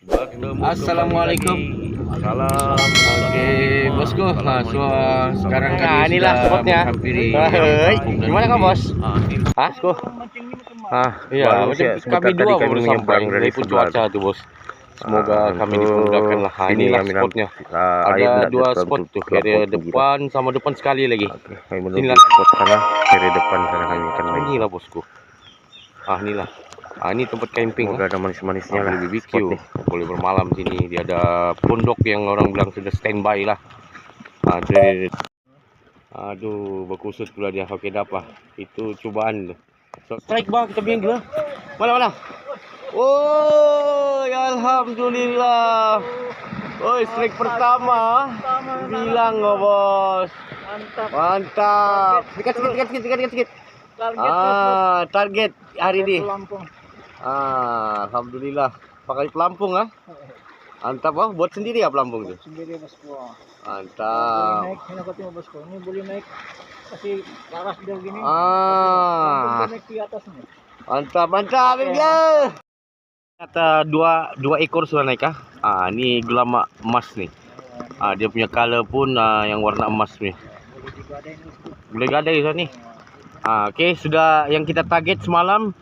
Assalamualaikum. Salam. Oke, bosku. Nah, sekarang kami inilah sudah spotnya. menghampiri Hei, kampung dan gimana kah, sini. Bos? Hah? Bosku. Iya, Baru macam saya sebentar kami tadi dua kami baru sampai menyeberang dari dari pun sebelah. cuaca tuh, bos. Semoga kami dimudahkan lah. Nah, Sini inilah kami spotnya. air Ada tidak dua betul spot tuh, gelap area tinggi. depan sama depan sekali lagi. Oke, kami menuju Inilah spot sana, kiri depan sana kami akan main. inilah bosku. Inilah. Ini tempat camping Semoga lah. ada manis-manisnya lah. Boleh BBQ, Spot nih. boleh bermalam sini. Dia ada pondok yang orang bilang sudah standby lah. Jadi, aduh, berkhusus pula dia. Oke, dapat. Itu cobaan tuh. Strike bang, kita biang gila. Mana? Oh, ya alhamdulillah. Oh, strike pertama. Bilang oh, bos. Mantap. Sedikit. Target hari ini. Alhamdulillah. Pakai pelampung Mantap buat sendiri ya pelampung itu. Sendiri bosku. Mantap. Naik, ini aku bosku. Ini boleh naik kasi laras dia gini. Naik di atas nih. Mantap ya. Kata dua ekor sudah naik ini gelama emas nih. Dia punya color pun yang warna emas nih. Boleh gadai nih. Oke, sudah yang kita target semalam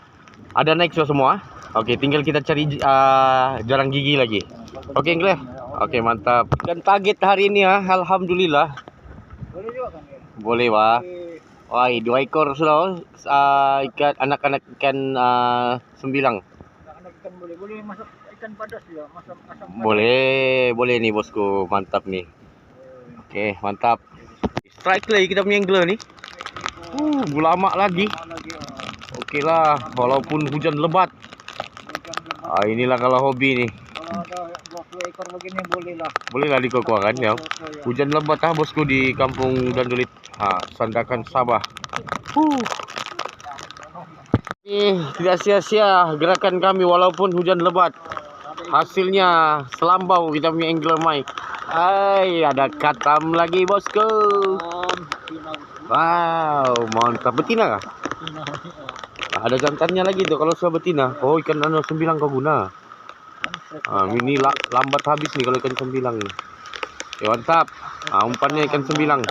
ada naik semua. Oke, tinggal kita cari jarang gigi lagi. Oke, Enggak? Oke, mantap. Dan target hari ini alhamdulillah. Boleh juga kan ya? Boleh, Pak. Wah, 2 ekor sudah ikan anak-anak ikan sembilang. Anak ikan boleh masak ikan padas juga, masak asam padas. Boleh nih bosku, mantap nih. Oke, mantap. Strike lagi kita punya angler nih. Lama lagi. Oke lah, walaupun hujan lebat. Inilah kalau hobi nih. Kalau ada 20 ekor begini Boleh lah dikukuhkan ya. Hujan lebat bosku di kampung Dandulit. Sandakan Sabah. Tidak sia-sia gerakan kami walaupun hujan lebat. Hasilnya selambau kita punya angler Mike. Ada katam lagi bosku. Wow, mantap. Betina kah? Ada jantannya lagi tuh kalau sudah betina. Oh, ikan sembilang kau guna. Ini lambat habis nih kalau ikan sembilang. Mantap. Umpannya ikan sembilang.